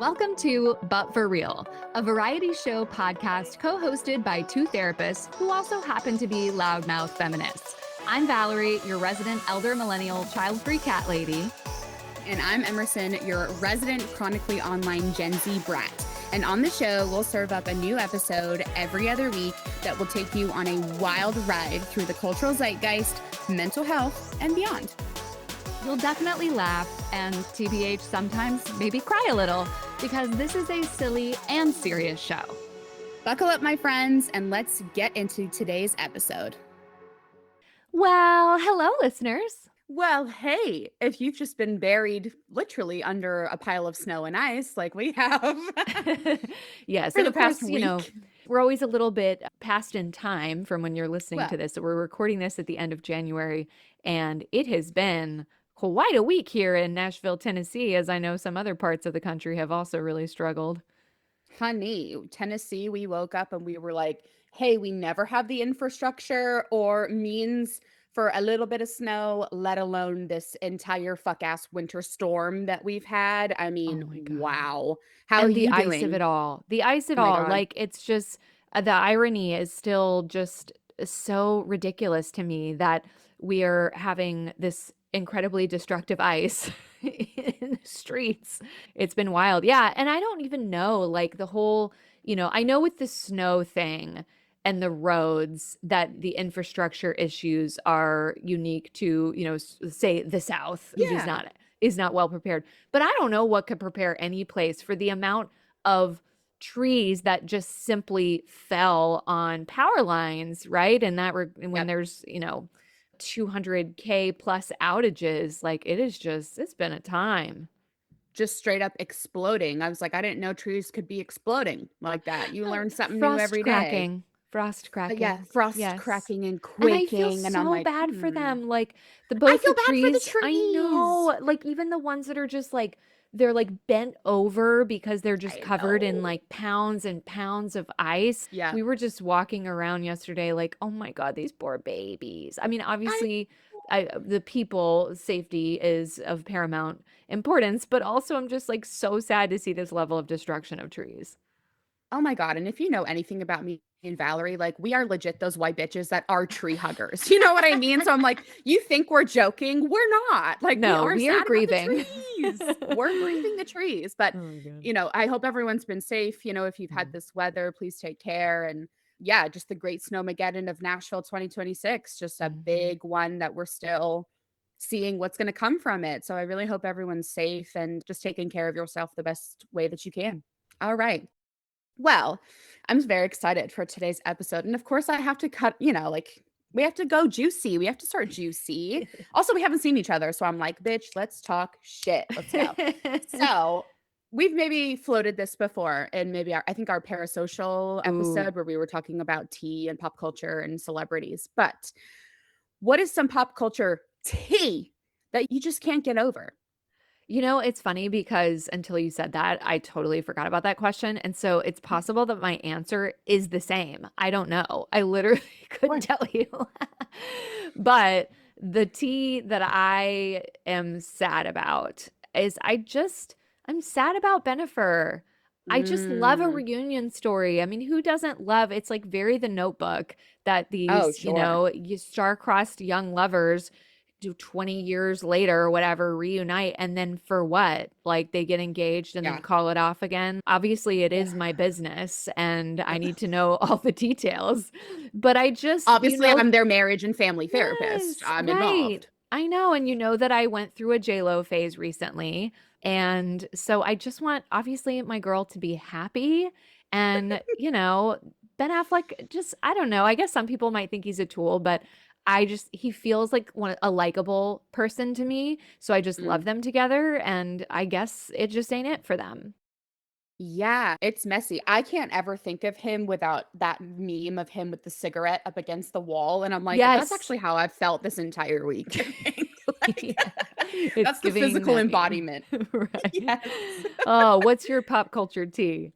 Welcome to But For Real, a variety show podcast co-hosted by two therapists who also happen to be loudmouth feminists. I'm Valerie, your resident elder millennial child-free cat lady. And I'm Emerson, your resident chronically online Gen Z brat. And on the show, we'll serve up a new episode every other week that will take you on a wild ride through the cultural zeitgeist, mental health, and beyond. You'll definitely laugh and TBH sometimes maybe cry a little because this is a silly and serious show. Buckle up, my friends, and let's get into today's episode. Well, hello, listeners. Well, hey, if you've just been buried literally under a pile of snow and ice like we have. Yes, For and the of course, past you know, week. we're always a little bit past in time from when you're listening Well. to this. So we're recording this at the end of January, and it has been quite a week here in Nashville, Tennessee, as I know some other parts of the country have also really struggled. Honey, Tennessee, we woke up and we were like, hey, we never have the infrastructure or means for a little bit of snow, let alone this entire fuck ass winter storm that we've had. I mean, Oh my God. wow. How are And the you ice of doing? it all. The ice of Oh my all. God. Like, it's just the irony is still just so ridiculous to me that we are having this incredibly destructive ice in the streets. It's been wild. Yeah. And I don't even know, like, the whole, I know with the snow thing and the roads that the infrastructure issues are unique to, say the South, who Yeah. is not well prepared. But I don't know what could prepare any place for the amount of trees that just simply fell on power lines, right? And when Yep. there's, 200K plus outages, like it's been a time. Just straight up exploding. I was like, I didn't know trees could be exploding like that. You learn something new Frost every day. cracking, frost But yeah, cracking. frost Yes. cracking and And I feel quaking. And I'm so like, bad for them. Like I both the feel bad for the trees, I trees. know, like even the ones that are just like they're like bent over because they're just I covered in know. like pounds and pounds of ice. Yeah. We were just walking around yesterday like, "Oh my God, these poor babies." I mean, I obviously, the people safety is of paramount importance, but also I'm just like so sad to see this level of destruction of trees. Oh my God. And if you know anything about me and Valerie, like we are legit those white bitches that are tree huggers. You know what I mean? So I'm like, you think we're joking? We're not. Like we No, are we are sad about the grieving. trees. We're grieving the trees. But, Oh my God. I hope everyone's been safe. If you've had Mm. this weather, please take care. And yeah, just the great Snowmageddon of Nashville 2026, just a Mhm. big one that we're still seeing what's going to come from it. So I really hope everyone's safe and just taking care of yourself the best way that you can. All right. Well, I'm very excited for today's episode. And of course, I have to we have to go juicy. We have to start juicy. Also, we haven't seen each other. So I'm like, bitch, let's talk shit. Let's go. So we've maybe floated this before and maybe I think our parasocial Ooh. episode where we were talking about tea and pop culture and celebrities. But what is some pop culture tea that you just can't get over? It's funny because until you said that, I totally forgot about that question. And so it's possible that my answer is the same. I don't know. I literally couldn't What? tell you. But the tea that I am sad about is I'm sad about Bennifer. I just love a Mm. reunion story. I mean, who doesn't love it's like very the notebook that Oh, these, sure. star-crossed young lovers do 20 years later or whatever reunite and then for what? Like they get engaged and then Yeah. call it off again. Obviously it is my business and I need to know all the details. But I just, Obviously, I'm their marriage and family therapist. yes, I'm right. involved. I know. And you know that I went through a JLo phase recently. And so I just want, obviously, my girl to be happy. And, Ben Affleck, just, I don't know. I guess some people might think he's a tool, but he feels like a likable person to me. So I just love Mm. them together. And I guess it just ain't it for them. Yeah, it's messy. I can't ever think of him without that meme of him with the cigarette up against the wall, and I'm like, "That's Yes. actually how I've felt this entire week." Like, Yeah. It's that's the giving physical that meme. embodiment. Right. Yes. Oh, what's your pop culture tea?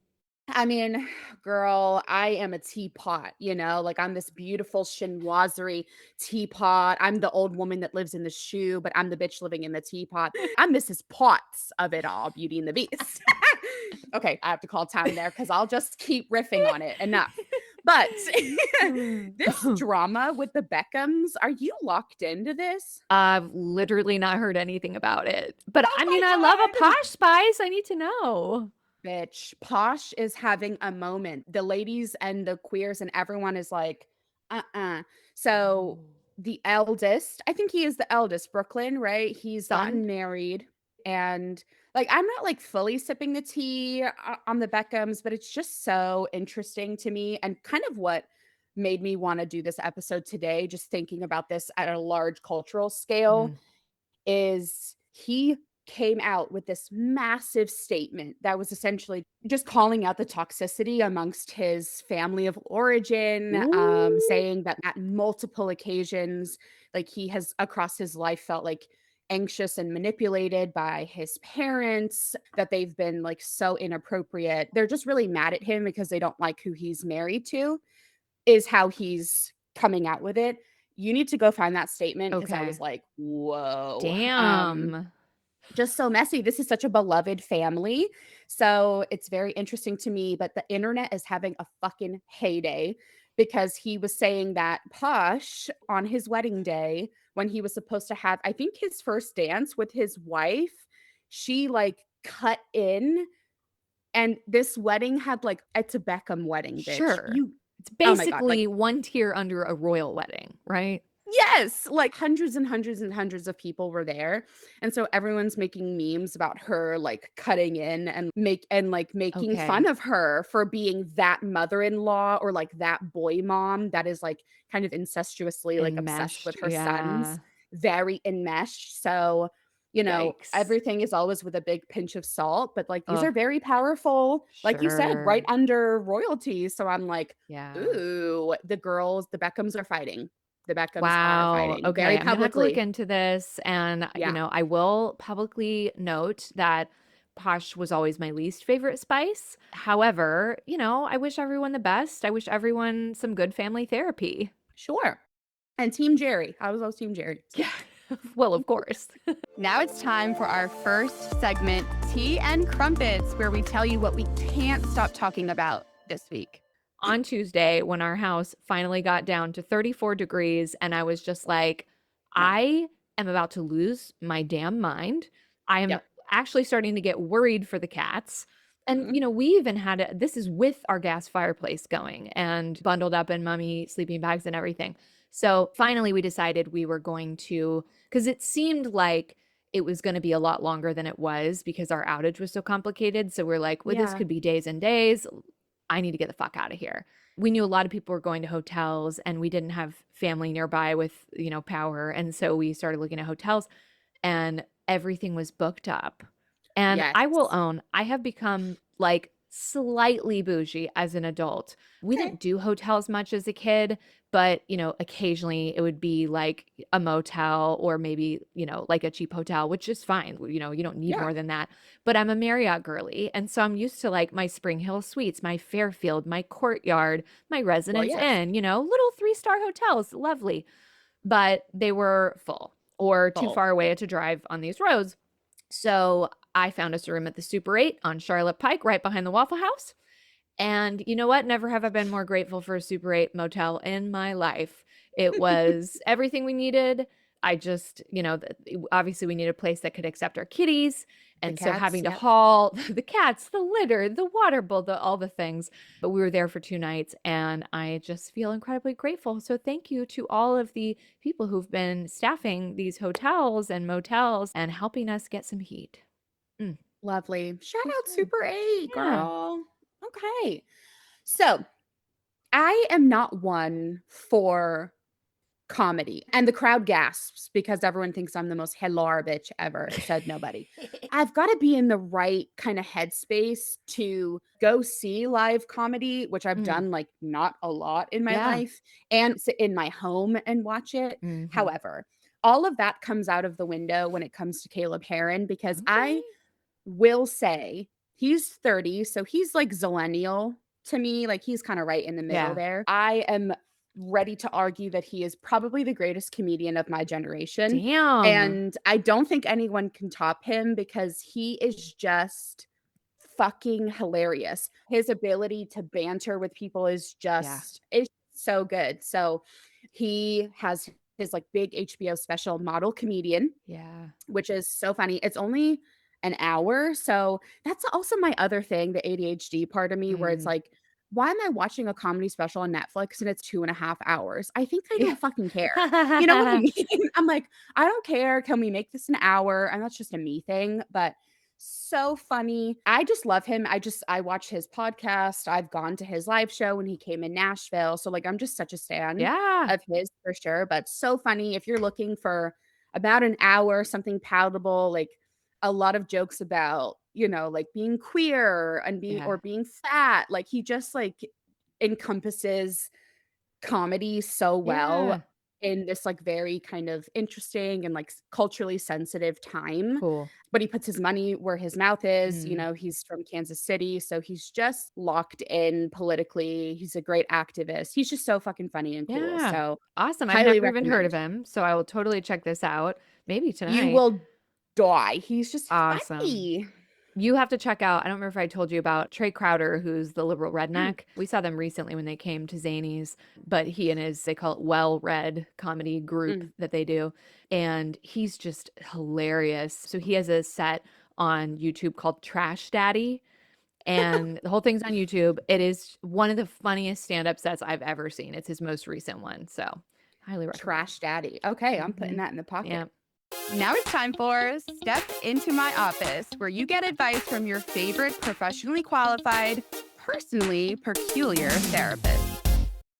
I mean, girl, I am a teapot, like I'm this beautiful chinoiserie teapot. I'm the old woman that lives in the shoe, but I'm the bitch living in the teapot. I'm Mrs. Potts of it all, Beauty and the Beast. Okay, I have to call time there because I'll just keep riffing on it. Enough. But this drama with the Beckhams, are you locked into this? I've literally not heard anything about it. But Oh I my mean, I love a God. posh spice. I need to know. Bitch, Posh is having a moment. The ladies and the queers and everyone is like, uh-uh. So Ooh. the eldest, I think he is the eldest, Brooklyn, right? He's Son? gotten married. And like, I'm not like fully sipping the tea on the Beckhams, but it's just so interesting to me and kind of what made me want to do this episode today, just thinking about this at a large cultural scale Mm. is he came out with this massive statement that was essentially just calling out the toxicity amongst his family of origin, Ooh. saying that at multiple occasions, like he has across his life felt like anxious and manipulated by his parents, that they've been like so inappropriate. They're just really mad at him because they don't like who he's married to, is how he's coming out with it. You need to go find that statement because I was Okay. like, "Whoa." Damn. Just so messy. This is such a beloved family. So it's very interesting to me, but the internet is having a fucking heyday because he was saying that Posh on his wedding day, when he was supposed to have, I think, his first dance with his wife, she like cut in and this wedding had like, it's a Beckham wedding, bitch. Sure. You, It's oh my God. Like, basically one tier under a royal wedding, right? yes, like hundreds and hundreds and hundreds of people were there. And so everyone's making memes about her like cutting in and making fun Okay. of her for being that mother-in-law or like that boy mom that is like kind of incestuously like obsessed with Enmeshed. her sons, Yeah. very enmeshed. So, Yikes. everything is always with a big pinch of salt, but like these Ugh. are very powerful, like you said, right Sure. under royalty. So I'm like, Yeah. ooh, the Beckhams are fighting. The Beckhams are Wow. fighting Okay. very I'm gonna have to look publicly. into this. And, Yeah, I will publicly note that Posh was always my least favorite spice. However, I wish everyone the best. I wish everyone some good family therapy. sure. And Team Jerry. I was always Team Jerry. So Yeah. Well, of course. now it's time for our first segment, Tea and Crumpets, where we tell you what we can't stop talking about this week. On Tuesday, when our house finally got down to 34 degrees, and I was just like, Yeah. I am about to lose my damn mind. I am Yep. actually starting to get worried for the cats. And, Mm, we even had this is with our gas fireplace going and bundled up in mummy sleeping bags and everything. So finally, we decided we were going to, because it seemed like it was going to be a lot longer than it was because our outage was so complicated. So we're like, well, this yeah. could be days and days. I need to get the fuck out of here. We knew a lot of people were going to hotels and we didn't have family nearby with, power. And so we started looking at hotels and everything was booked up. And Yes. I will own, I have become like slightly bougie as an adult. We Okay. didn't do hotels much as a kid, but occasionally it would be like a motel or maybe, like a cheap hotel, which is fine. You don't need Yeah. more than that. But I'm a Marriott girly. And so I'm used to like my Spring Hill Suites, my Fairfield, my Courtyard, my Well, Residence yes. Inn, little 3-star hotels, lovely. But they were full or too Full. far away to drive on these roads. So I found us a room at the Super 8 on Charlotte Pike, right behind the Waffle House. And you know what? Never have I been more grateful for a Super 8 motel in my life. It was everything we needed. I just, obviously we needed a place that could accept our kitties. The And so cats. having to Yep. haul the cats, the litter, the water bowl, all the things. But we were there for 2 nights and I just feel incredibly grateful. So thank you to all of the people who've been staffing these hotels and motels and helping us get some heat. Mm, Lovely. Shout out mhm. Super 8, Yeah. girl. Okay. So I am not one for comedy. And the crowd gasps because everyone thinks I'm the most hilar bitch ever, said nobody. I've got to be in the right kind of headspace to go see live comedy, which I've Mm, done like not a lot in my yeah. life, and sit in my home and watch it. Mhm. However, all of that comes out of the window when it comes to Caleb Heron because I Okay. will say he's 30, so he's like zillennial to me, like he's kind of right in the middle Yeah. there. I am ready to argue that he is probably the greatest comedian of my generation, Damn. and I don't think anyone can top him because he is just fucking hilarious. His ability to banter with people is Yeah. just it's so good. So he has his like big HBO special Model Comedian, Yeah. which is so funny. It's only an hour, so that's also my other thing, the ADHD part of me where it's Mm. like, why am I watching a comedy special on Netflix and it's 2.5 hours? I think I Yeah. don't fucking care. You know what I mean? I'm like, I don't care. Can we make this an hour? And that's just a me thing, but so funny. I just love him. I watch his podcast. I've gone to his live show when he came in Nashville. So like I'm just such a stan Yeah. of his for sure, but so funny if you're looking for about an hour, something palatable, like a lot of jokes about, like being queer and Yeah. being fat. Like he just like encompasses comedy so well Yeah. in this like very kind of interesting and like culturally sensitive time. Cool. But he puts his money where his mouth is. Mm. He's from Kansas City, so he's just locked in politically. He's a great activist. He's just so fucking funny and cool. Yeah. So Awesome. I've highly never even heard recommend. of him, so I will totally check this out. Maybe You tonight. will die. He's just Awesome. funny. You have to check out, I don't remember if I told you about Trey Crowder, who's the liberal Mm, redneck. We saw them recently when they came to Zany's, but he and his, they call it Well Read comedy group mm. that they do. And he's just hilarious. So he has a set on YouTube called Trash Daddy. And the whole thing's on YouTube. It is one of the funniest stand-up sets I've ever seen. It's his most recent one. So highly recommend. Trash daddy. Okay, I'm putting Hmm. that in the Yeah. pocket. Now it's time for Step Into My Office, where you get advice from your favorite professionally qualified, personally peculiar therapist.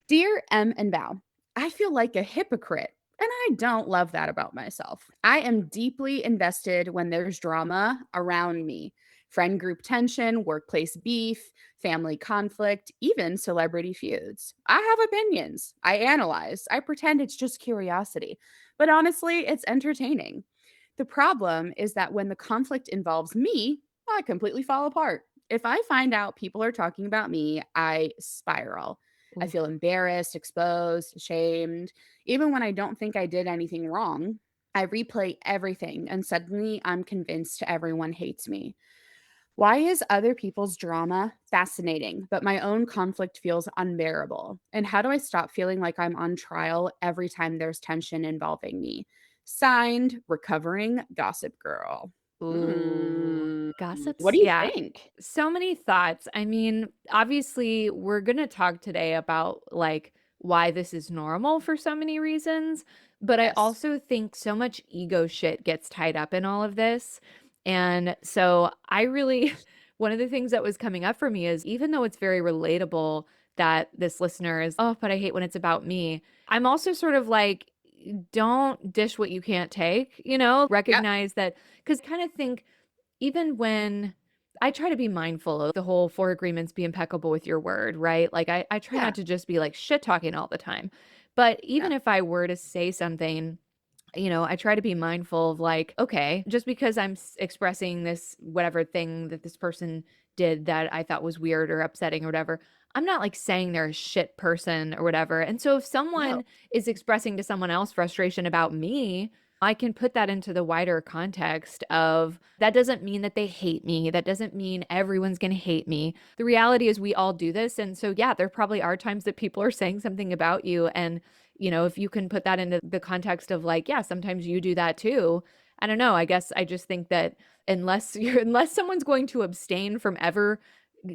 Dear M and Val, I feel like a hypocrite, and I don't love that about myself. I am deeply invested when there's drama around me: friend group tension, workplace beef, family conflict, even celebrity feuds. I have opinions. I analyze. I pretend it's just curiosity. But honestly, it's entertaining. The problem is that when the conflict involves me, I completely fall apart. If I find out people are talking about me, I spiral. I Oof. feel embarrassed, exposed, ashamed. Even when I don't think I did anything wrong, I replay everything and suddenly I'm convinced everyone hates me. Why is other people's drama fascinating, but my own conflict feels unbearable? And how do I stop feeling like I'm on trial every time there's tension involving me? Signed, recovering gossip girl. Ooh. Hmm. What Gossips? do you Yeah. think? So many thoughts. I mean, obviously, we're going to talk today about like why this is normal for so many reasons, but I Yes. also think so much ego shit gets tied up in all of this. And so I really, one of the things that was coming up for me is even though it's very relatable that this listener is, oh, but I hate when it's about me. I'm also sort of like, don't dish what you can't take, Yep. recognize that because kind of think even when I try to be mindful of the whole 4 agreements, be impeccable with your word, right? Like, I try Yeah. not to just be, like, shit talking all the time. But Yeah. even if I were to say something, I try to be mindful of, like, okay, just because I'm expressing this whatever thing that this person did that I thought was weird or upsetting or whatever, I'm not, like, saying they're a shit person or whatever. And so if No. someone is expressing to someone else frustration about me, I can put that into the wider context of that doesn't mean that they hate me. That doesn't mean everyone's going to hate me. The reality is we all do this. And so, yeah, there probably are times that people are saying something about you. And, if you can put that into the context of like, yeah, sometimes you do that too. I don't know. I guess I just think that unless someone's going to abstain from ever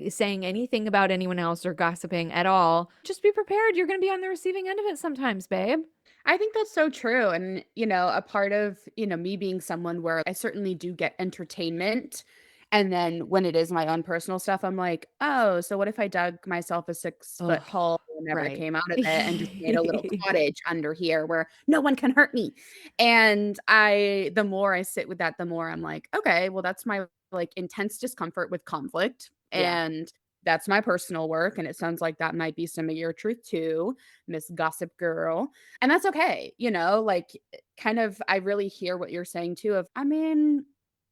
saying anything about anyone else or gossiping at all, just be prepared. You're going to be on the receiving end of it sometimes, babe. I think that's so true. And, a part of, me being someone where I certainly do get entertainment. And then when it is my own personal stuff, I'm like, oh, so what if I dug myself a 6 foot Oh, hole and never right. came out of it and just made a little cottage under here where no one can hurt me? And the more I sit with that, the more I'm like, okay, well, that's my like intense discomfort with conflict. Yeah. And that's my personal work. And it sounds like that might be some of your truth too, Miss Gossip Girl. And that's okay, like, kind of I really hear what you're saying too of, I mean,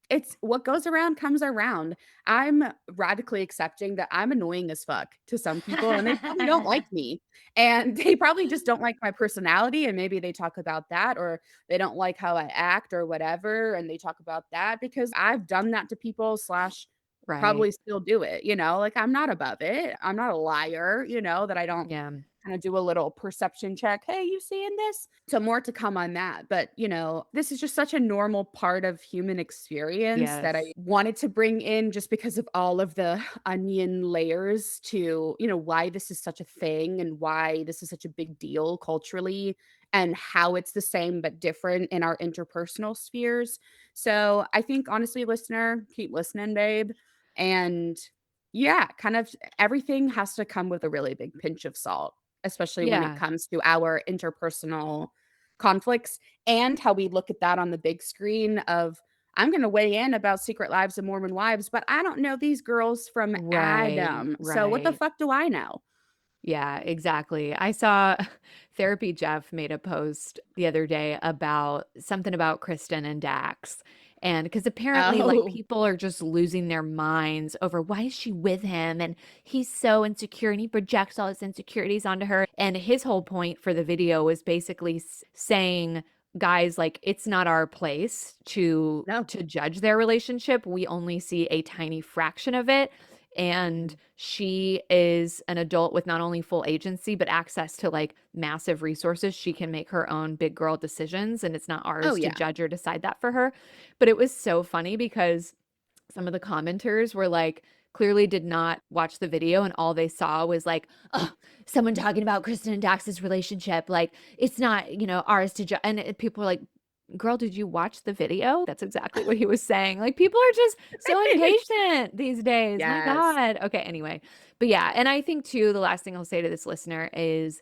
it's what goes around comes around. I'm radically accepting that I'm annoying as fuck to some people, and they probably don't like me, and they probably just don't like my personality, and maybe they talk about that, or they don't like how I act or whatever, and they talk about that because I've done that to people slash Right. probably still do it, like, I'm not above it. I'm not a liar, that I don't Yeah. kinda do a little perception check, "Hey, you seeing this?" So more to come on that, but, this is just such a normal part of human experience that I Yes. wanted to bring in just because of all of the onion layers to, why this is such a thing and why this is such a big deal culturally and how it's the same but different in our interpersonal spheres. So, I think honestly, listener, keep listening, babe, and yeah, kind of everything has to come with a really big pinch of salt, especially when it Yeah. comes to our interpersonal conflicts and how we look at that on the big screen of I'm going to weigh in about Secret Lives of Mormon Wives, but I don't know these girls from Right. Adam. So what the Right. fuck do I know? Yeah, exactly. I saw Therapy Jeff made a post the other day about something about Kristen and Dax. And because apparently, like, Oh, people are just losing their minds over why is she with him? And he's so insecure and he projects all his insecurities onto her. And his whole point for the video was basically saying, guys, like, it's not our place no. to judge their relationship. We only see a tiny fraction of it, and she is an adult with not only full agency but access to like massive resources. She can make her own big girl decisions, and it's not Oh, ours to yeah. judge or decide that for her. But it was so funny because some of the commenters were like, clearly did not watch the video, and all they saw was like, oh, someone talking about Kristen and Dax's relationship, like it's not, ours to judge. And people were like, girl, did you watch the video? That's exactly what he was saying. Like, people are just so impatient these days. My Yes. God. Okay, anyway. But yeah, and I think too, the last thing I'll say to this listener is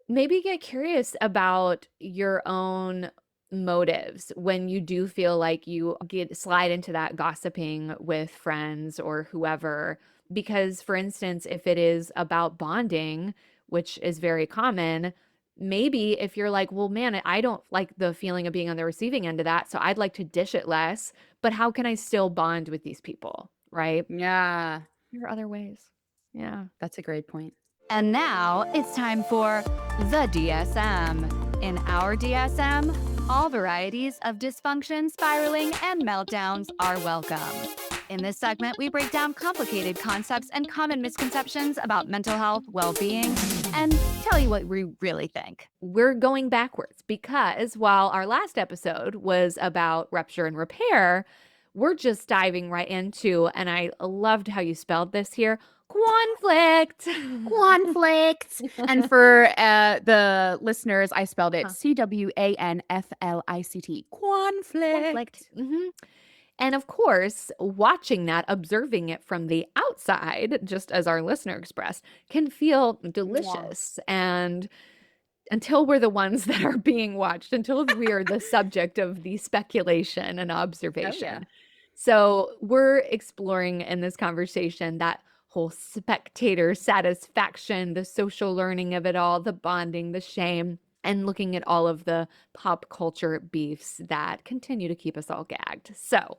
maybe get curious about your own motives when you do feel like you get slide into that gossiping with friends or whoever. Because, for instance, if it is about bonding, which is very common, maybe if you're like, well, man, I don't like the feeling of being on the receiving end of that, so I'd like to dish it less, but how can I still bond with these people? Right? Yeah. There are other ways. Yeah. That's a great point. And now it's time for the DSM. In our DSM, all varieties of dysfunction, spiraling, and meltdowns are welcome. In this segment, we break down complicated concepts and common misconceptions about mental health, well being, and tell you what we really think. We're going backwards because while our last episode was about rupture and repair, we're just diving right into, and I loved how you spelled this here, conflict. Conflict. And for the listeners, I spelled it Huh. Cwanflict. Conflict. Conflict. And of course, watching that, observing it from the outside, just as our listener expressed, can feel Mwah. delicious. And until we're the ones that are being watched, until we are the subject of the speculation and Oh, yeah. observation. So we're exploring in this conversation that whole spectator satisfaction, the social learning of it all, the bonding, the shame, and looking at all of the pop culture beefs that continue to keep us all gagged. So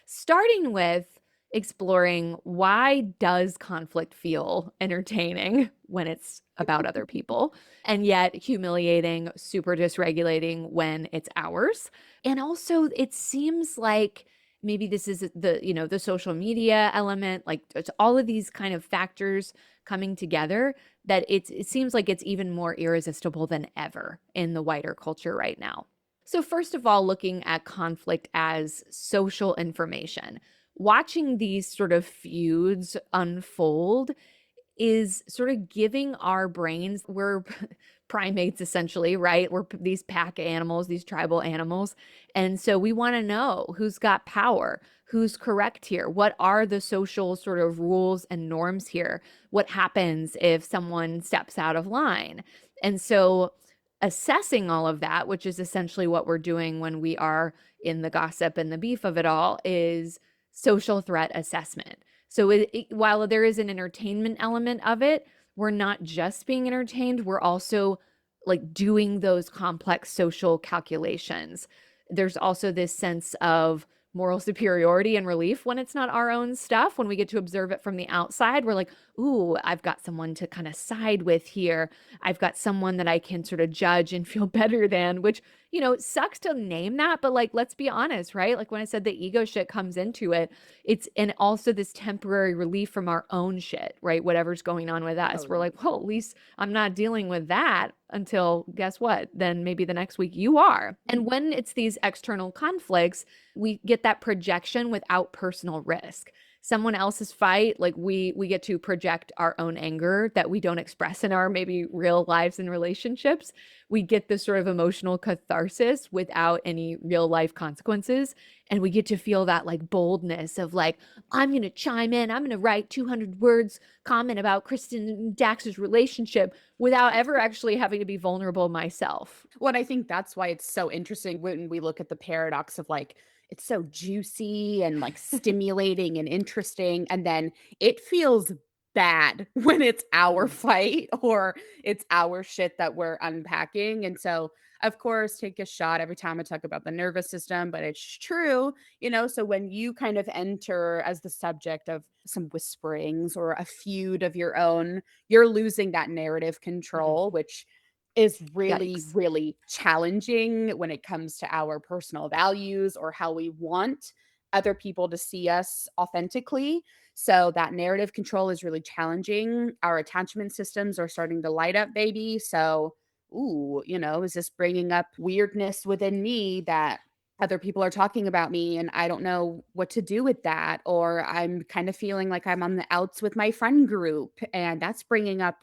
starting with exploring, why does conflict feel entertaining when it's about other people, and yet humiliating, super dysregulating when it's ours? And also, it seems like maybe this is the social media element, like it's all of these kind of factors coming together, that it seems like it's even more irresistible than ever in the wider culture right now. So, first of all, looking at conflict as social information, watching these sort of feuds unfold is sort of giving our brains, we're primates essentially, right? We're these pack animals, these tribal animals. And so we want to know who's got power, who's correct here, what are the social sort of rules and norms here, what happens if someone steps out of line. And so assessing all of that, which is essentially what we're doing when we are in the gossip and the beef of it all, is social threat assessment. So while there is an entertainment element of it, we're not just being entertained, we're also like doing those complex social calculations. There's also this sense of moral superiority and relief when it's not our own stuff. When we get to observe it from the outside, we're like, ooh, I've got someone to kind of side with here. I've got someone that I can sort of judge and feel better than, which, it sucks to name that, but like, let's be honest, right? Like when I said the ego shit comes into it, and also this temporary relief from our own shit, right? Whatever's going on with us. We're Totally. like, well, at least I'm not dealing with that until guess what? Then maybe the next week you are. And when it's these external conflicts, we get that projection without personal risk. Someone else's fight, like we get to project our own anger that we don't express in our maybe real lives and relationships. We get this sort of emotional catharsis without any real life consequences. And we get to feel that like boldness of like, I'm going to chime in, I'm going to write 200 words comment about Kristen and Dax's relationship without ever actually having to be vulnerable myself. Well, I think that's why it's so interesting when we look at the paradox of like, it's so juicy and like stimulating and interesting. And then it feels bad when it's our Mm, fight or it's our shit that we're unpacking. And so, of course, take a shot every time I talk about the nervous system, but it's true, So when you kind of enter as the subject of some whisperings or a feud of your own, you're losing that narrative mm. control, which is really, Yikes. really challenging when it comes to our personal values or how we want other people to see us authentically. So that narrative control is really challenging. Our attachment systems are starting to light up, baby. So, ooh, is this bringing up weirdness within me that other people are talking about me and I don't know what to do with that? Or I'm kind of feeling like I'm on the outs with my friend group and that's bringing up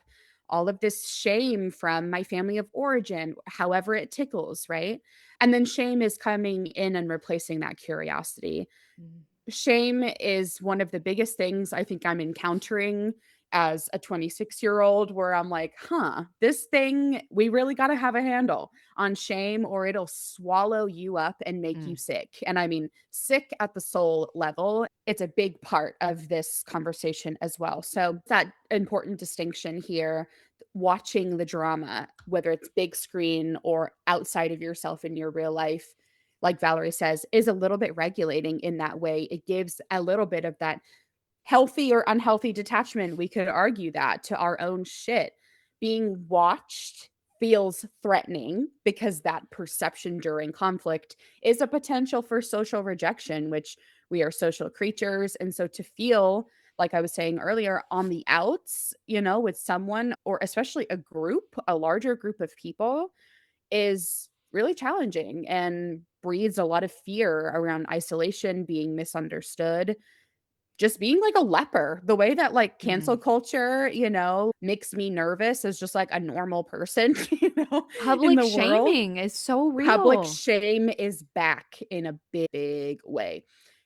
all of this shame from my family of origin, however it tickles, right? And then shame is coming in and replacing that curiosity. Mm. Shame is one of the biggest things I think I'm encountering as a 26-year-old where I'm like, huh, this thing, we really got to have a handle on shame or it'll swallow you up and make you Mm. sick. And I mean, sick at the soul level. It's a big part of this conversation as well. So, that important distinction here, watching the drama, whether it's big screen or outside of yourself in your real life, like Valerie says, is a little bit regulating in that way. It gives a little bit of that healthy or unhealthy detachment. We could argue that to our own shit. Being watched feels threatening because that perception during conflict is a potential for social rejection, which we are social creatures. And so to feel, like I was saying earlier, on the outs, with someone or especially a group, a larger group of people, is really challenging and breeds a lot of fear around isolation, being misunderstood, just being like a leper. The way that like cancel Mm. culture, makes me nervous as just like a normal person, in Public the world. shaming is so Public real. shame is back in a big, big way,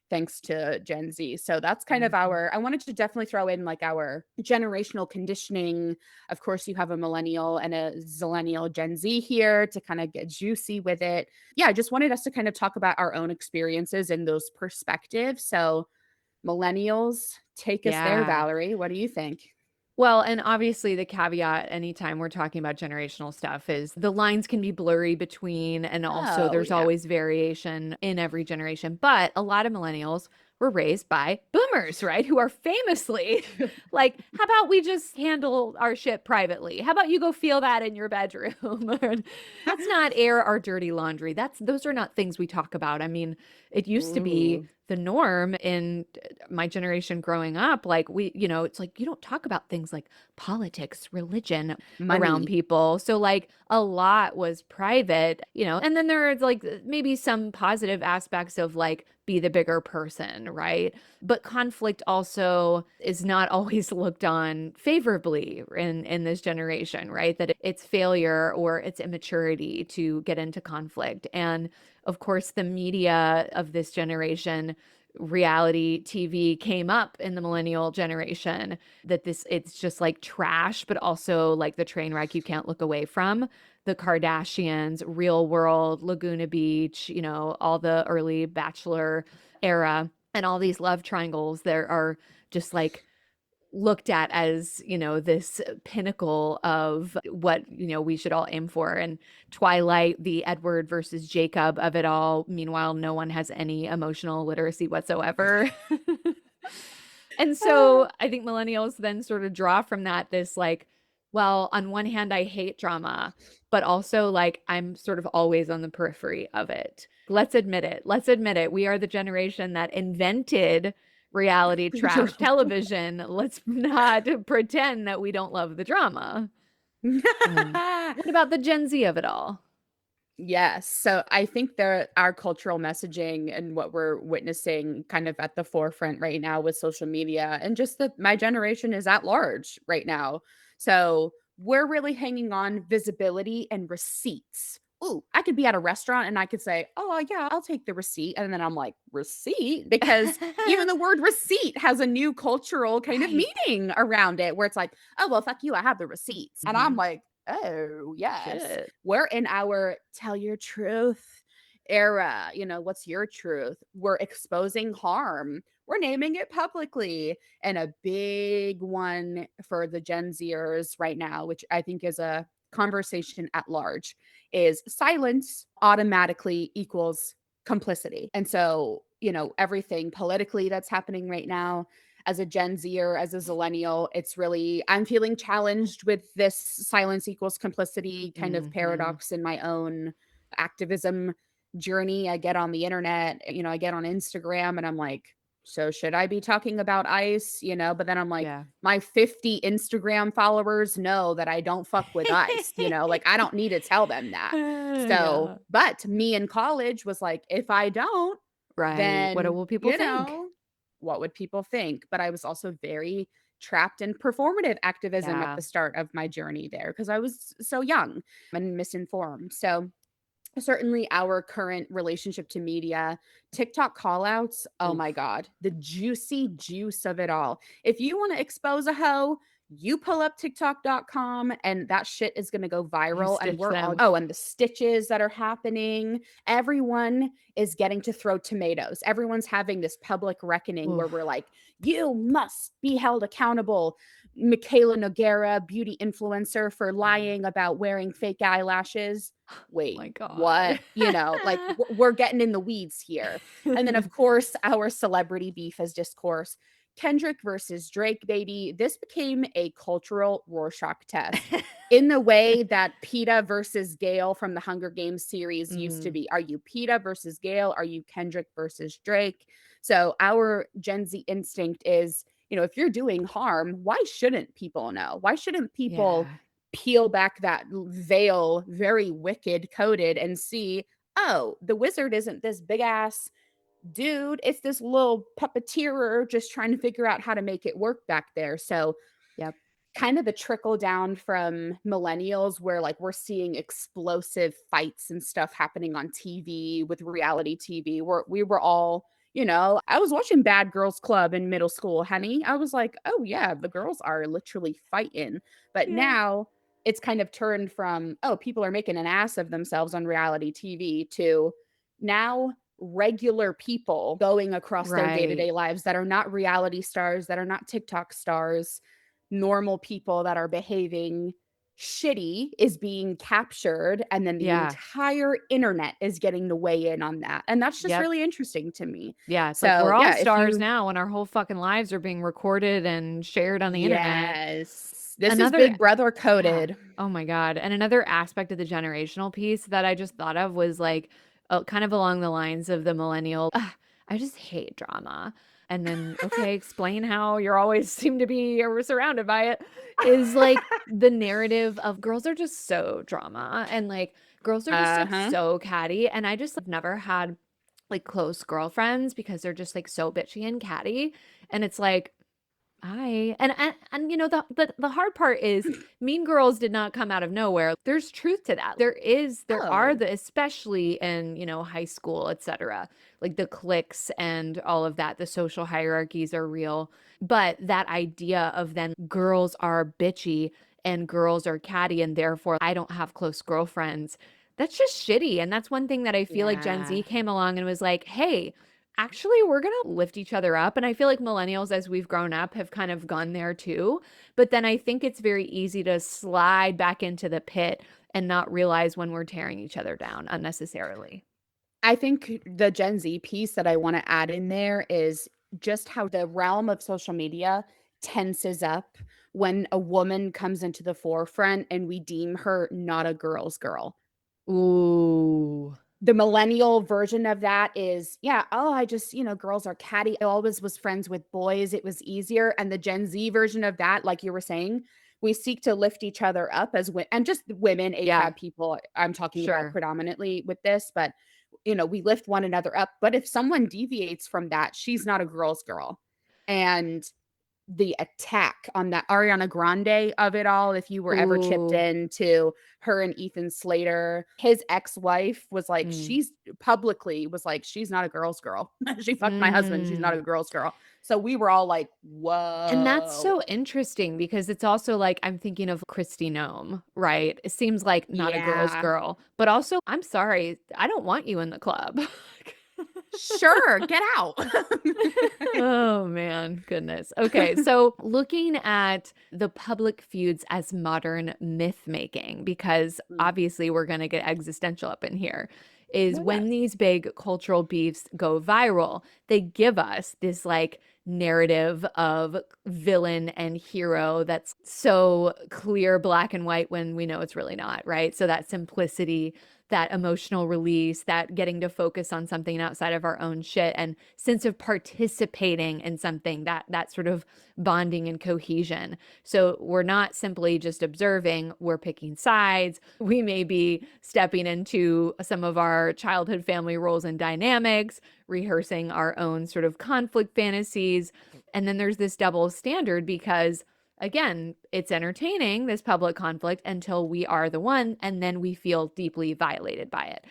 thanks to Gen Z. So that's kind of Mhm. I wanted to definitely throw in like our generational conditioning. Of course, you have a millennial and a zillennial Gen Z here to kind of get juicy with it. Yeah, I just wanted us to kind of talk about our own experiences and those perspectives. So, millennials, take us there, Yeah. Valerie. What do you think? Well, and obviously the caveat anytime we're talking about generational stuff is the lines can be blurry between, and also Oh, there's yeah. always variation in every generation. But a lot of millennials were raised by boomers, right? Who are famously like, how about we just handle our shit privately? How about you go feel that in your bedroom? Let's not air our dirty laundry. Those are not things we talk about. I mean, it used to be Ooh, the norm in my generation growing up. Like it's like you don't talk about things like politics, religion around money. people. So like a lot was private, and then there are like maybe some positive aspects of like be the bigger person, right? But conflict also is not always looked on favorably in this generation, right? That it's failure or it's immaturity to get into conflict. And of course, the media of this generation, reality TV, came up in the millennial generation, that it's just like trash, but also like the train wreck you can't look away from. The Kardashians, Real World, Laguna Beach, all the early Bachelor era, and all these love triangles there are just like looked at as, this pinnacle of what, we should all aim for. And Twilight, the Edward versus Jacob of it all. Meanwhile, no one has any emotional literacy whatsoever. And so I think millennials then sort of draw from that this like, well, on one hand, I hate drama, but also like I'm sort of always on the periphery of it. Let's admit it. Let's admit it. We are the generation that invented reality trash television. Let's not pretend that we don't love the drama. What about the Gen Z of it all? Yes. So I think there our cultural messaging and what we're witnessing kind of at the forefront right now with social media and just that my generation is at large right now. So we're really hanging on visibility and receipts. Ooh, I could be at a restaurant and I could say, "Oh, yeah, I'll take the receipt." And then I'm like, "Receipt?" Because even the word receipt has a new cultural kind of Right. meaning around it where it's like, "Oh, well, fuck you, I have the receipts." And I'm Hmm. like, "Oh, yes." Shit. We're in our tell your truth era. What's your truth? We're exposing harm. We're naming it publicly. And a big one for the Gen Zers right now, which I think is a conversation at large, is silence automatically equals complicity. And so, everything politically that's happening right now, as a Gen Zer, as a Zillennial, it's really, I'm feeling challenged with this silence equals complicity kind of Hmm. paradox in my own activism journey. I get on the internet, I get on Instagram and I'm like, so should I be talking about ICE? But then I'm like, Yeah. my 50 Instagram followers know that I don't fuck with ICE, like I don't need to tell them that. So, Yeah. but me in college was like, if I don't, Right. What then, will people think? what would people think? But I was also very trapped in performative activism at Yeah. the start of my journey there because I was so young and misinformed. So, certainly our current relationship to media, TikTok callouts, oh my Oof. god, the juicy juice of it all. If you wanna expose a hoe, you pull up TikTok.com and that shit is gonna go You viral and stitch we're all them. oh, and the stitches that are happening, everyone is getting to throw tomatoes. Everyone's having this public reckoning where we're Oof. like, "You must be held accountable." Michaela Noguera, beauty influencer, for Mm. lying about wearing fake eyelashes. Wait, My God. what? Like we're getting in the weeds here. And then, of course, our celebrity beef as discourse. Kendrick versus Drake, baby. This became a cultural Rorschach test in the way that PETA versus Gale from the Hunger Games series used to Mhm. be. Are you PETA versus Gale? Are you Kendrick versus Drake? So, our Gen Z instinct is, if you're doing harm, why shouldn't people know? Why shouldn't people Yeah. peel back that veil, very wicked coated, and see, oh, the wizard isn't this big ass dude. It's this little puppeteer just trying to figure out how to make it work back there. So, Yep. kind of the trickle down from millennials where like we're seeing explosive fights and stuff happening on TV with reality TV where we were all, I was watching Bad Girls Club in middle school, honey. I was like, "Oh yeah, the girls are literally fighting." But Yeah. now it's kind of turned from, "Oh, people are making an ass of themselves on reality TV" to now regular people going across their Right. day-to-day lives that are not reality stars, that are not TikTok stars, normal people that are behaving shitty is being captured, and then the Yeah. entire internet is getting to weigh in on that, and that's just Yep. really interesting to me. Yeah, it's like So, we're all yeah, if stars you now and our whole fucking lives are being recorded and shared on the internet. Yes. This is Another Big Brother Yeah. coded. Oh my God. And another aspect of the generational piece that I just thought of was like kind of along the lines of the millennial. "Ugh, I just hate drama." And then, okay, explain how you're always seem to be surrounded by it is like the narrative of girls are just so drama and like girls are just like Uh-huh. so catty. And I just like never had like close girlfriends because they're just like so bitchy and catty. And it's like, I and the hard part is Mean Girls did not come out of nowhere. There's truth to that. There are Oh, the especially in, high school, etc. Like the cliques and all of that, the social hierarchies are real. But that idea of then girls are bitchy and girls are catty and therefore I don't have close girlfriends. That's just shitty. And that's one thing that I feel like Gen yeah. Z came along and was like, "Hey, Actually, we're gonna lift each other up, and I feel like millennials, as we've grown up, have kind of gone there too, but then I think it's very easy to slide back into the pit and not realize when we're tearing each other down unnecessarily. I think the Gen Z piece that I wanna add in there is just how the realm of social media tenses up when a woman comes into the forefront and we deem her not a girl's girl. Ooh. The millennial version of that is, yeah, "Oh, I just, girls are catty. I always was friends with boys. It was easier." And the Gen Z version of that, like you were saying, we seek to lift each other up as and just women, Yeah, ACAB people, I'm talking about sure. predominantly with this, but, we lift one another up. But if someone deviates from that, she's not a girl's girl. And the attack on that Ariana Grande of it all, if you were ever chipped Ooh. into her and Ethan Slater, his ex-wife was like, Mm. she's publicly was like, "She's not a girl's girl. She fucked my husband, she's not Mm. a girl's girl." So we were all like, And that's "Whoa." so interesting because it's also like I'm thinking of Kristi Noem, right? It seems like not a girl's Yeah. girl, but also, I'm sorry, I don't want you in the club. Sure, get out. Oh man, goodness. Okay, so looking at the public feuds as modern myth making, because Mm. obviously we're going to get existential up in here, is Oh, when yes. these big cultural beefs go viral, they give us this like narrative of villain and hero that's so clear, black and white when we know it's really not, right? So that simplicity, that emotional release, that getting to focus on something outside of our own shit and sense of participating in something, that sort of bonding and cohesion. So we're not simply just observing, we're picking sides. We may be stepping into some of our childhood family roles and dynamics, rehearsing our own sort of conflict fantasies. And then there's this double standard because again, it's entertaining, this public conflict, until we are the one, and then we feel deeply violated by it.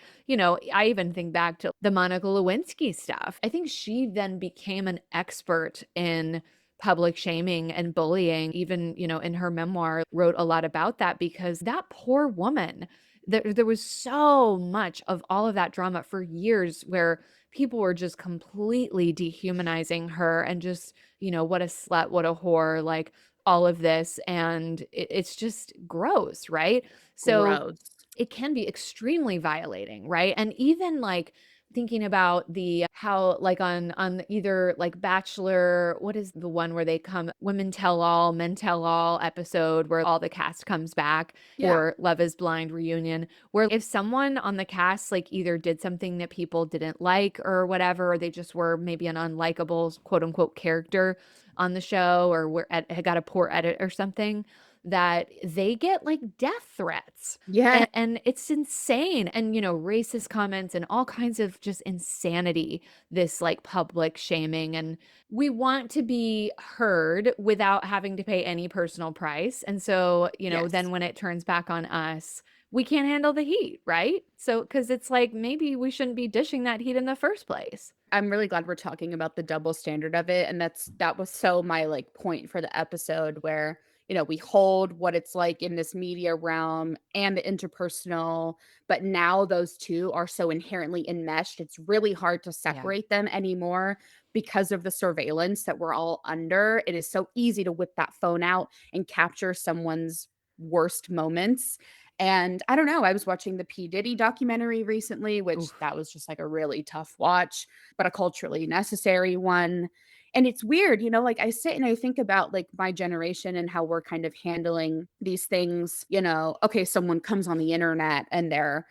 I even think back to the Monica Lewinsky stuff. I think she then became an expert in public shaming and bullying, even, in her memoir, wrote a lot about that because that poor woman, there was so much of all of that drama for years where people were just completely dehumanizing her and just, what a slut, what a whore, like all of this. And it's just gross, right? So Gross. it can be extremely violating, right? And even like thinking about the how like on either like Bachelor, what is the one where they come women tell all, men tell all episode where all the cast comes back Yeah. for Love is Blind reunion, where if someone on the cast like either did something that people didn't like or whatever, or they just were maybe an unlikable quote unquote character on the show or had got a poor edit or something, that they get like death threats Yeah. and it's insane. And, racist comments and all kinds of just insanity, this like public shaming. And we want to be heard without having to pay any personal price. And so, then Yes. when it turns back on us, we can't handle the heat, right? So, because it's like maybe we shouldn't be dishing that heat in the first place. I'm really glad we're talking about the double standard of it, and that was so my, like, point for the episode where, we hold what it's like in this media realm and the interpersonal, but now those 2 are so inherently enmeshed, it's really hard to Yeah. separate them anymore because of the surveillance that we're all under. It is so easy to whip that phone out and capture someone's worst moments, and I don't know, I was watching the P. Diddy documentary recently, which Oof. that was just, like, a really tough watch, but a culturally necessary one. And it's weird, like I sit and I think about like my generation and how we're kind of handling these things, okay, someone comes on the internet and they're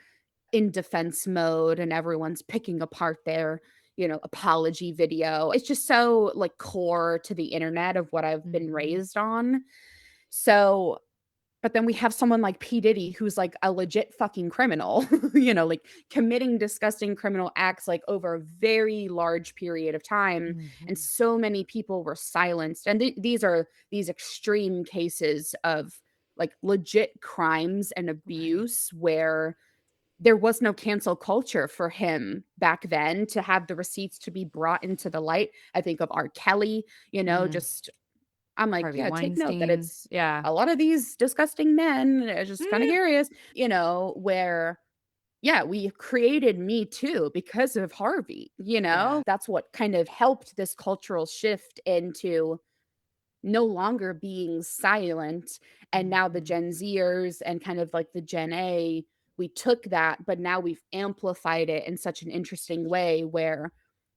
in defense mode and everyone's picking apart their, apology video. It's just so like core to the internet of what I've been Mhm. raised on. So but then we have someone like P. Diddy who's like a legit fucking criminal, like committing disgusting criminal acts like over a very large period of time. And Mhm. so many people were silenced. And these are these extreme cases of like legit crimes and Right. abuse where there was no cancel culture for him back then to have the receipts to be brought into the light. I think of R. Kelly, Mm. just I'm like, Harvey yeah, take note that Weinstein. it's Yeah. a lot of these disgusting men, just kind of Eh. curious, where, yeah, we created Me Too because of Harvey, you Yeah. know? That's what kind of helped this cultural shift into no longer being silent. And now the Mhm. Gen Zers and kind of like the Gen A, we took that, but now we've amplified it in such an interesting way where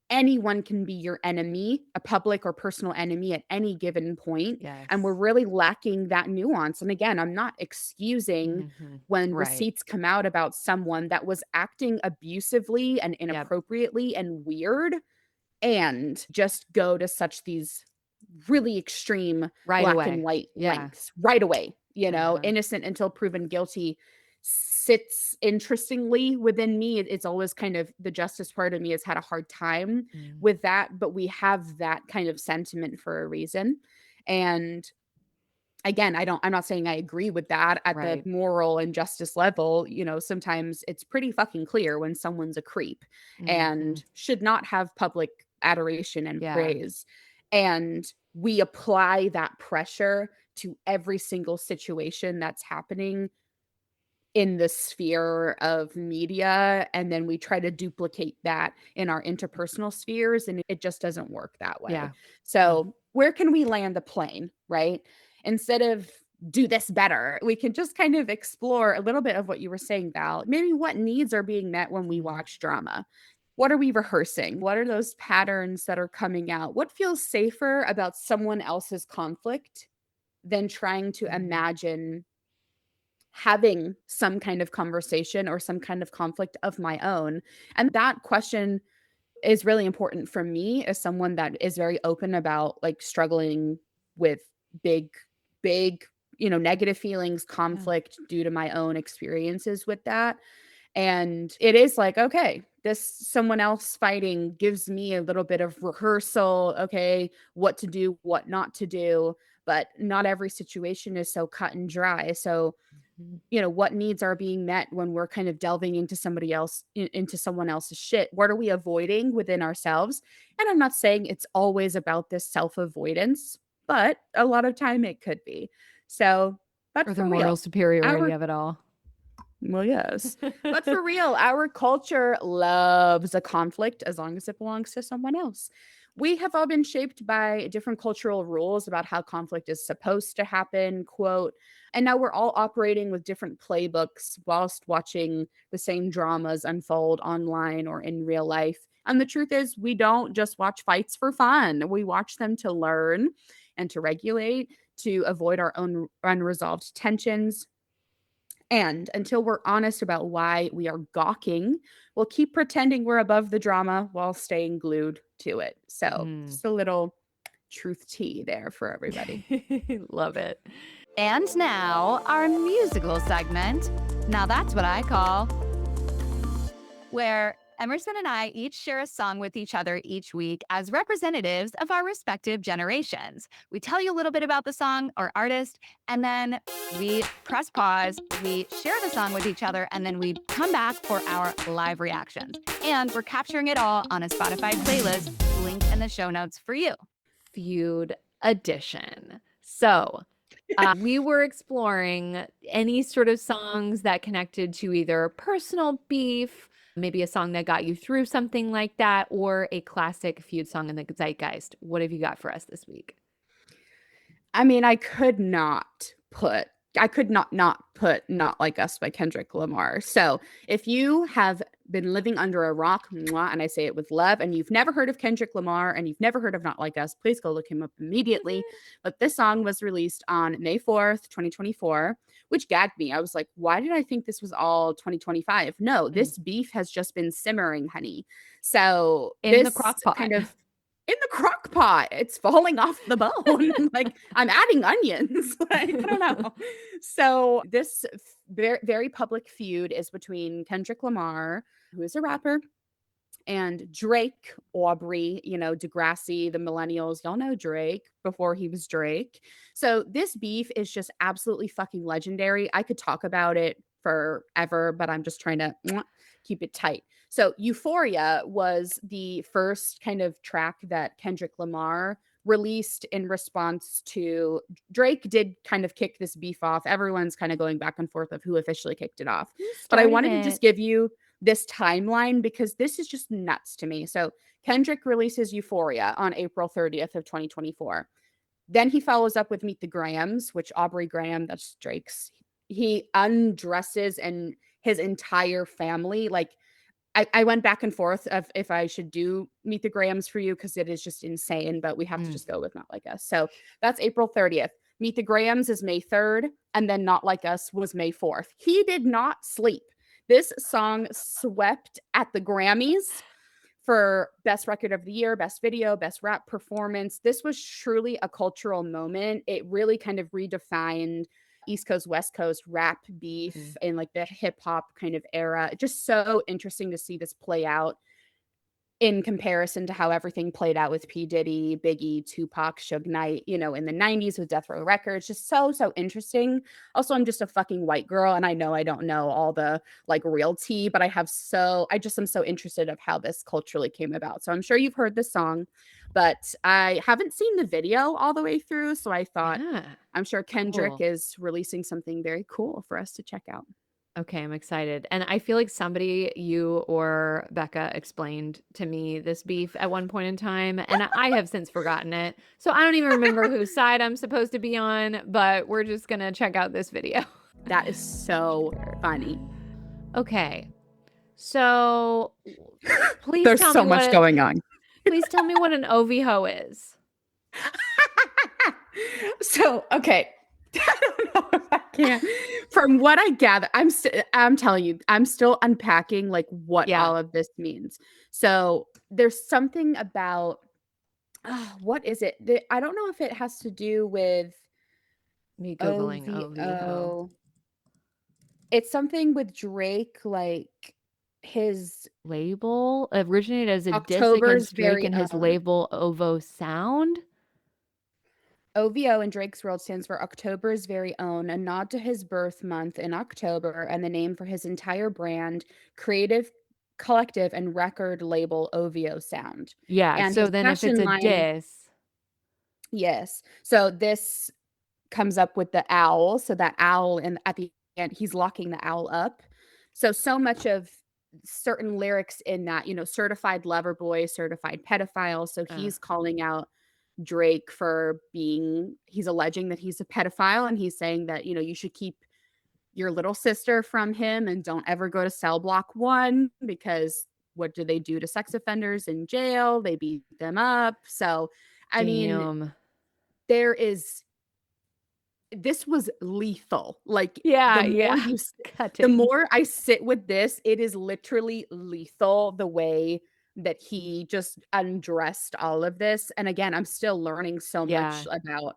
anyone can be your enemy, a public or personal enemy at any given point, and we're Yes. really lacking that nuance. And again, I'm not excusing Mhm. when Right. receipts come out about someone that was acting abusively and Yep. inappropriately and weird, and just go to such these really extreme Right black and away. white Yeah. lengths right away, you know, Uh-huh. innocent until proven guilty sits interestingly within me. It's always kind of the justice part of me has had a hard time Mm. with that, but we have that kind of sentiment for a reason. And again, I'm not saying I agree with that at the Right. moral and justice level. You know, sometimes it's pretty fucking clear when someone's a creep Mhm. and should not have public adoration and Yeah. praise. And we apply that pressure to every single situation that's happening in the sphere of media, and then we try to duplicate that in our interpersonal spheres, and it just doesn't work that way. Yeah. Mm. So, where can we land the plane, right? Instead of do this better, we can just kind of explore a little bit of what you were saying, Val. Maybe what needs are being met when we Mm. watch drama. What are we rehearsing? What are those patterns that are coming out? What feels safer about someone else's conflict than trying to Mhm. imagine having some kind of conversation or some kind of conflict of my own? And that question is really important for me as someone that is very open about like struggling with big, big, negative feelings, Yeah. conflict due to my own experiences with that. And it is like, okay, this someone else fighting gives me a little bit of rehearsal, okay, what to do, what not to do. But not every situation is so cut and dry. So Mhm. what needs are being met when we're kind of delving into somebody else into someone else's shit? What are we avoiding within ourselves? And I'm not saying it's always about this self-avoidance, but a lot of time it could be. So, but Or the for moral real, superiority our of it all. well, yes. But for real, our culture loves a conflict as long as it belongs to someone else. We have all been shaped by different cultural rules about how conflict is supposed to happen, quote, and now we're all operating with different playbooks whilst watching the same dramas unfold online or in real life. And the truth is, we don't just watch fights for fun. We watch them to learn and to regulate, to avoid our own unresolved tensions, and until we're honest about why we are gawking, we'll keep pretending we're above the drama while staying glued to it. So, Mm. just a little truth tea there for everybody. Love it. And now, our musical segment. Now, that's what I call where Emerson and I each share a song with each other each week as representatives of our respective generations. We tell you a little bit about the song or artist, and then we press pause, we share the song with each other, and then we come back for our live reactions. And we're capturing it all on a Spotify playlist linked in the show notes for you. Feud edition. So, we were exploring any sort of songs that connected to either personal beef, maybe a song that got you through something like that, or a classic feud song in the zeitgeist. What have you got for us this week? I mean, I could not put Not Like Us by Kendrick Lamar. So, if you have been living under a rock, mwah, and I say it with love, and you've never heard of Kendrick Lamar and you've never heard of Not Like Us, please go look him up immediately. But this song was released on May 4th, 2024, which gagged me. I was like, why did I think this was all 2025? No, Mm. this beef has just been simmering, honey. So, In the this crock pot. kind of in the crock pot. It's falling off the bone. Like I'm adding onions. Like I don't know. So this very very public feud is between Kendrick Lamar, who is a rapper, and Drake, Aubrey, Degrassi, the millennials, y'all know Drake before he was Drake. So this beef is just absolutely fucking legendary. I could talk about it forever, but I'm just trying to keep it tight. So Euphoria was the first kind of track that Kendrick Lamar released in response to Drake did kind of kick this beef off. Everyone's kind of going back and forth of who officially kicked it off. Who But I started wanted to it? just give you this timeline because this is just nuts to me. So Kendrick releases Euphoria on April 30th of 2024. Then he follows up with Meet the Grahams, which Aubrey Graham, that's Drake's. He undresses and his entire family. Like I went back and forth of if I should do Meet the Grahams for you because it is just insane, but we have to Mm. just go with Not Like Us. So that's April 30th. Meet the Grahams is May 3rd, and then Not Like Us was May 4th. He did not sleep. This song swept at the Grammys for Best Record of the Year, Best Video, Best Rap Performance. This was truly a cultural moment. It really kind of redefined East Coast, West Coast rap beef Mm. in like the hip hop kind of era. Just so interesting to see this play out in comparison to how everything played out with P. Diddy, Biggie, Tupac, Suge Knight, you know, in the 90s with Death Row Records. Just so, so interesting. Also, I'm just a fucking white girl, and I know I don't know all the like real tea, but I just am so interested of how this culturally came about. So I'm sure you've heard this song, but I haven't seen the video all the way through. So I thought, Yeah. I'm sure Kendrick Cool. is releasing something very cool for us to check out. Okay, I'm excited. And I feel like somebody, you or Becca, explained to me this beef at one point in time, and I have since forgotten it. So I don't even remember whose side I'm supposed to be on, but we're just gonna check out this video. That is so Sure. funny. Okay. So please There's tell so me much going on. please tell me what an OVHO is. So, okay. I don't know if I can. From what I gather, I'm telling you, I'm still unpacking like what Yeah, all of this means. So, there's something about what is it? I don't know if it has to do with me Googling OVHO. OVO. It's something with Drake, like his Label originated as a diss October's against Drake very and his own. label OVO Sound. OVO in Drake's world stands for October's very own, a nod to his birth month in October and the name for his entire brand, creative, collective, and record label OVO Sound. Yeah, And so his then if it's fashion a line, diss, yes. So this comes up with the owl. So that owl, and at the end, he's locking the owl up. So much of certain lyrics in that, you know, certified lover boy, certified pedophile. So uh, he's calling out Drake for he's alleging that he's a pedophile and he's saying that, you know, you should keep your little sister from him and don't ever go to cell block 1 because what do they do to sex offenders in jail? They beat them up. So, I mean, damn. there is this was lethal. Like Yeah, yeah. the Cutting. more I sit with this, it is literally lethal the way that he just undressed all of this. And again, I'm still learning so much Yeah. about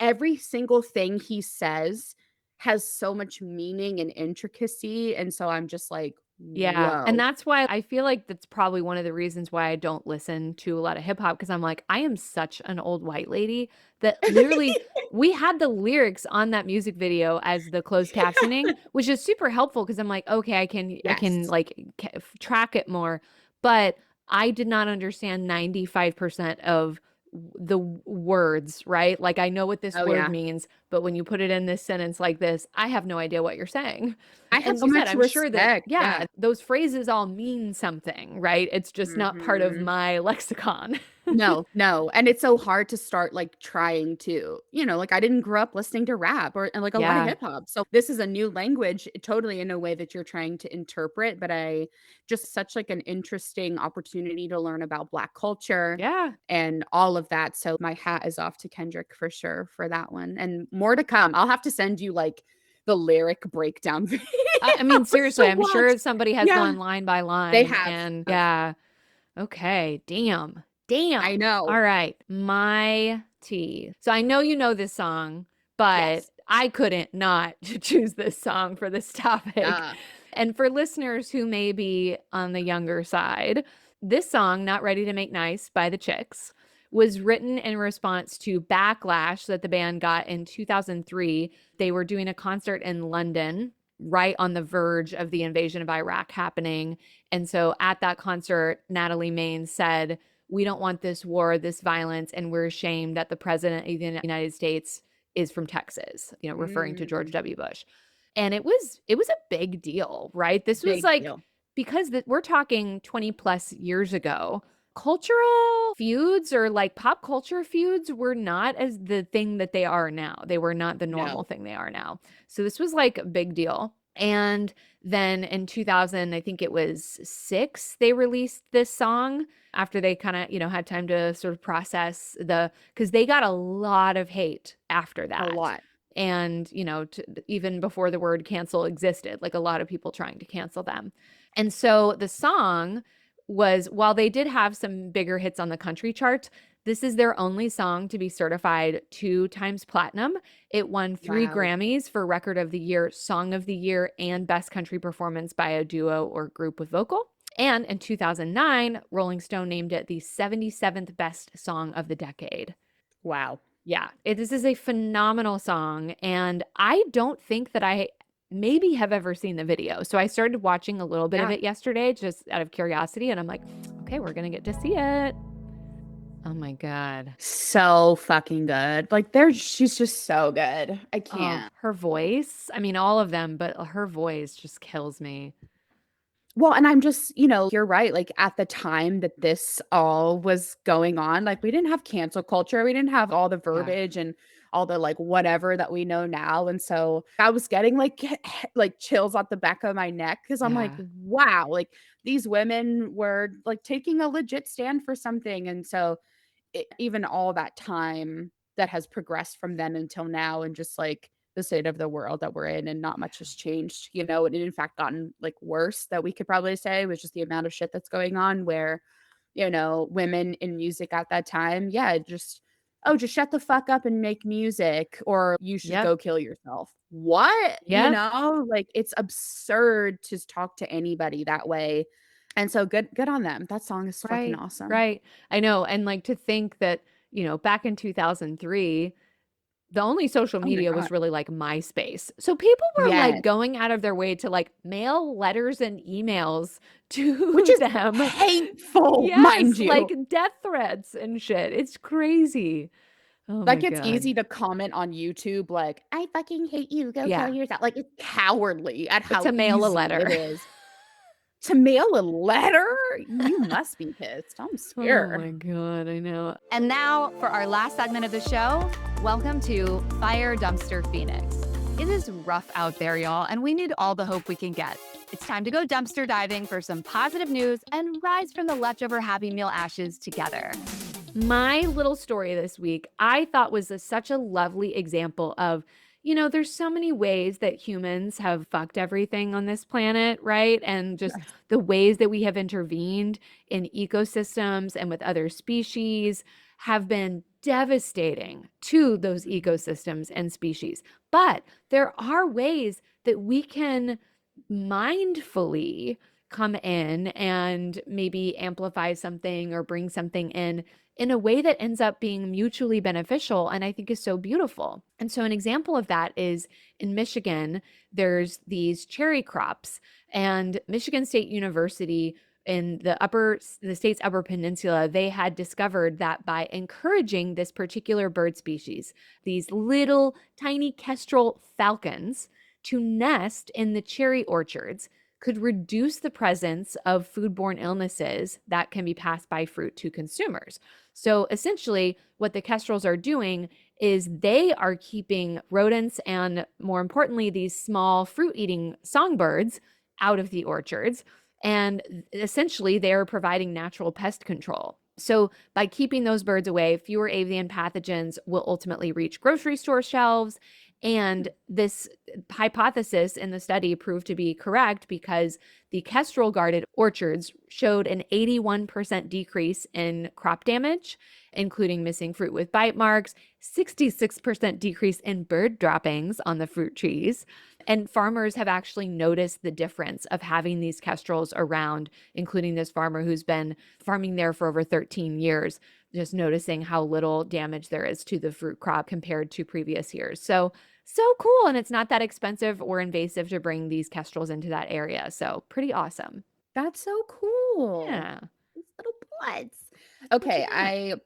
every single thing he says has so much meaning and intricacy. And so I'm just like, Yeah, and whoa. that's why I feel like that's probably one of the reasons why I don't listen to a lot of hip hop because I'm like, I am such an old white lady that literally we had the lyrics on that music video as the closed captioning, which is super helpful because I'm like, okay, I can Yes. like track it more, but I did not understand 95% of the words, right? Like I know what this Oh word yeah. means, but when you put it in this sentence like this, I have no idea what you're saying. I have And so you said, much I'm sure that, respect. Yeah. yeah, those phrases all mean something, right? It's just not part of Mhm. my lexicon. No, no, and it's so hard to start, like, trying to like, I didn't grow up listening to rap and, like, a lot of Yeah. hip hop, so this is a new language, totally in a way that you're trying to interpret, but I just such, like, an interesting opportunity to learn about Black culture Yeah. and all of that, so my hat is off to Kendrick for sure for that one, and more to come. I'll have to send you, like, the lyric breakdown video I mean, seriously, to I'm watch. sure somebody has Yeah, gone line by they line have. and yeah. Okay. Damn. Damn. I know. All right. My tea. So I know you know this song, but Yes. I couldn't not choose this song for this topic. Duh. And for listeners who may be on the younger side, this song, Not Ready to Make Nice by the Chicks, was written in response to backlash that the band got in 2003. They were doing a concert in London, right on the verge of the invasion of Iraq happening. And so at that concert, Natalie Maines said, we don't want this war, this violence, and we're ashamed that the president of the United States is from Texas, referring to George Mm, W. Bush. And it was a big deal, right? This was big like deal. because we're talking 20 plus years ago. Cultural feuds or like pop culture feuds were not as the thing that they are now. They were not the normal No, thing they are now. So this was like a big deal. And then in 2000, I think it was six, they released this song after they kind of, had time to sort of process because they got a lot of hate after a that. lot. And, even before the word cancel existed, like a lot of people trying to cancel them. And so the song was, while they did have some bigger hits on the country charts, this is their only song to be certified 2 times platinum. It won 3 Grammys for Record of the Year, Song of the Year, and Best Country Performance by a Duo or Group with Vocal. And in 2009, Rolling Stone named it the 77th Best Song of the Decade. Wow. Yeah, this is a phenomenal song. And I don't think that I maybe have ever seen the video. So I started watching a little bit of Yeah. it yesterday just out of curiosity. And I'm like, okay, we're going to get to see it. Oh my God. So fucking good. Like she's just so good. I Oh, can't. her voice. I mean, all of them, but her voice just kills me. Well, and I'm just, you're right. Like at the time that this all was going on, like we didn't have cancel culture. We didn't have all the Yeah. verbiage and all the like whatever that we know now. And so I was getting like like chills at the back of my neck because I'm like, Yeah. wow, like these women were like taking a legit stand for something. And so even all that time that has progressed from then until now and just like the state of the world that we're in and not much has changed, and in fact gotten like worse that we could probably say was just the amount of shit that's going on where, women in music at that time, yeah, just shut the fuck up and make music or you should Yep. go kill yourself. What? Yep. Like it's absurd to talk to anybody that way. And so good on them. That song is fucking Right. awesome. Right. I know. And like to think that, back in 2003, the only social Oh my media was god. really like MySpace. So people were like Yes. going out of their way to like mail letters and emails Which to is them. hateful, mind Yes, you. like death threats and shit. It's crazy. Oh my Like, it's God. easy to comment on YouTube like, "I fucking hate you, go kill Yeah. yourself." Like, it's cowardly at But how to mail a easy it letter. is. To mail a letter? You must be pissed. I'm Oh scared. my God. I know. And now, for our last segment of the show, welcome to Fire Dumpster Phoenix. It is rough out there, y'all, and we need all the hope we can get. It's time to go dumpster diving for some positive news and rise from the leftover Happy Meal ashes together. My little story this week, I thought was such a lovely example of, there's so many ways that humans have fucked everything on this planet, right? And just Yes. the ways that we have intervened in ecosystems and with other species have been devastating to those Mhm. ecosystems and species. But there are ways that we can mindfully come in and maybe amplify something or bring something in a way that ends up being mutually beneficial and I think is so beautiful. And so an example of that is in Michigan, there's these cherry crops and Michigan State University in the state's upper peninsula, they had discovered that by encouraging this particular bird species, these little tiny kestrel falcons to nest in the cherry orchards could reduce the presence of foodborne illnesses that can be passed by fruit to consumers. So essentially, what the kestrels are doing is they are keeping rodents and, more importantly, these small fruit eating songbirds out of the orchards. And essentially, they're providing natural pest control. So, by keeping those birds away, fewer avian pathogens will ultimately reach grocery store shelves. And this hypothesis in the study proved to be correct because the kestrel guarded orchards showed an 81% decrease in crop damage, including missing fruit with bite marks, 66% decrease in bird droppings on the fruit trees. And farmers have actually noticed the difference of having these kestrels around, including this farmer who's been farming there for over 13 years, just noticing how little damage there is to the fruit crop compared to previous years. So cool. And it's not that expensive or invasive to bring these kestrels into that area. So pretty awesome. That's so cool. Yeah. These little buds. What you Okay, got?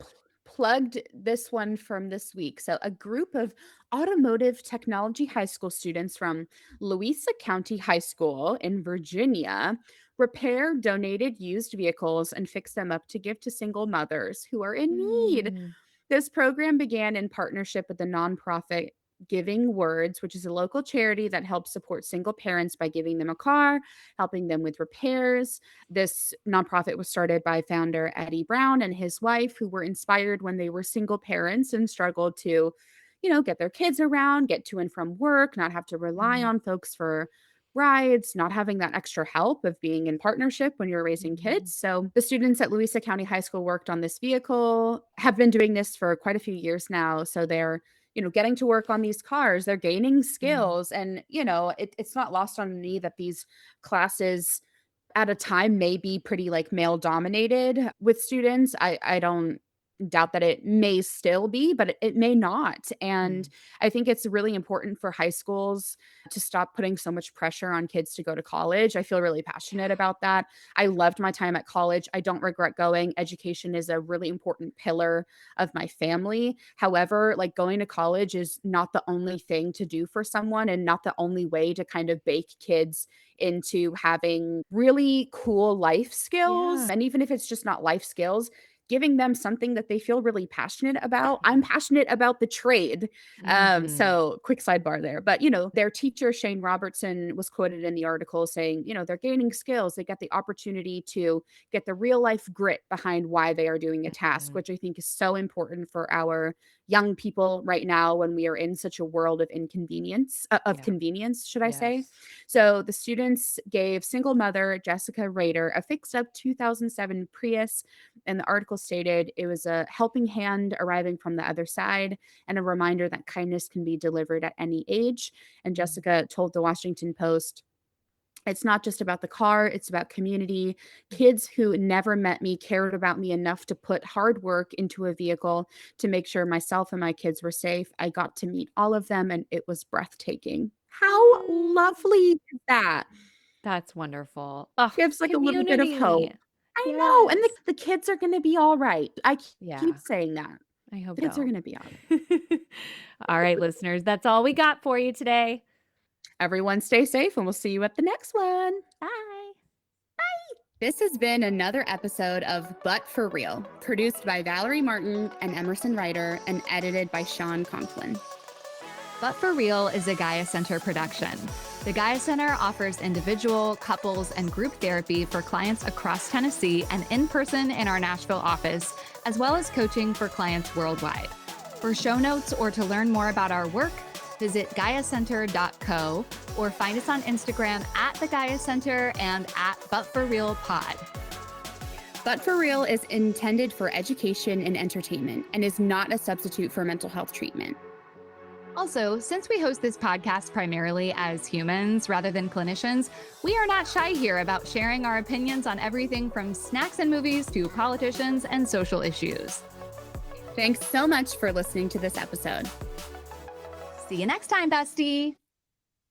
plugged this one from this week. So, a group of automotive technology high school students from Louisa County High School in Virginia repair donated used vehicles and fix them up to give to single mothers who are in need. Mm, This program began in partnership with the nonprofit Giving Words, which is a local charity that helps support single parents by giving them a car, helping them with repairs. This nonprofit was started by founder Eddie Brown and his wife, who were inspired when they were single parents and struggled to, get their kids around, get to and from work, not have to rely mhm, on folks for rides, not having that extra help of being in partnership when you're raising mhm, kids. So the students at Louisa County High School worked on this vehicle, have been doing this for quite a few years now. So they're, getting to work on these cars, they're gaining mhm, skills. And, it's not lost on me that these classes at a time may be pretty like male dominated with students. I don't doubt that it may still be, but it may not. And mm. I think it's really important for high schools to stop putting so much pressure on kids to go to college. I feel really passionate Yeah. about that. I loved my time at college. I don't regret going. Education is a really important pillar of my family. However, like going to college is not the only thing to do for someone and not the only way to kind of bake kids into having really cool life skills. Yeah. And even if it's just not life skills, giving them something that they feel really passionate about. I'm Yeah. passionate about the trade. Mhm. So quick sidebar there. But, their teacher, Shane Robertson, was quoted in the article saying, they're gaining skills. They get the opportunity to get the real life grit behind why they are doing a task, Mhm. which I think is so important for our young people right now when we are in such a world of inconvenience, of Yeah. convenience, should I say. Yes. So the students gave single mother Jessica Rader a fixed up 2007 Prius, and the article stated it was a helping hand arriving from the other side and a reminder that kindness can be delivered at any age. And Mm. Jessica told the Washington Post, it's not just about the car, it's about community. Kids who never met me cared about me enough to put hard work into a vehicle to make sure myself and my kids were safe. I got to meet all of them and it was breathtaking. How Mm. lovely is that? That's wonderful. Oh, Gives like a little bit of community. hope. I know. And Yes. the kids are going to be all right. Keep Yeah, saying that. I hope The kids are so. going to be all right. All right, listeners, that's all we got for you today. Everyone stay safe and we'll see you at the next one. Bye. This has been another episode of But For Real, produced by Valerie Martin and Emerson Ryder and edited by Sean Conklin. But For Real is a Gaia Center production. The Gaia Center offers individual, couples, and group therapy for clients across Tennessee and in person in our Nashville office, as well as coaching for clients worldwide. For show notes or to learn more about our work, visit GaiaCenter.co or find us on Instagram at the Gaia Center and at But For Real Pod. But For Real is intended for education and entertainment and is not a substitute for mental health treatment. Also, since we host this podcast primarily as humans rather than clinicians, we are not shy here about sharing our opinions on everything from snacks and movies to politicians and social issues. Thanks so much for listening to this episode. See you next time, bestie.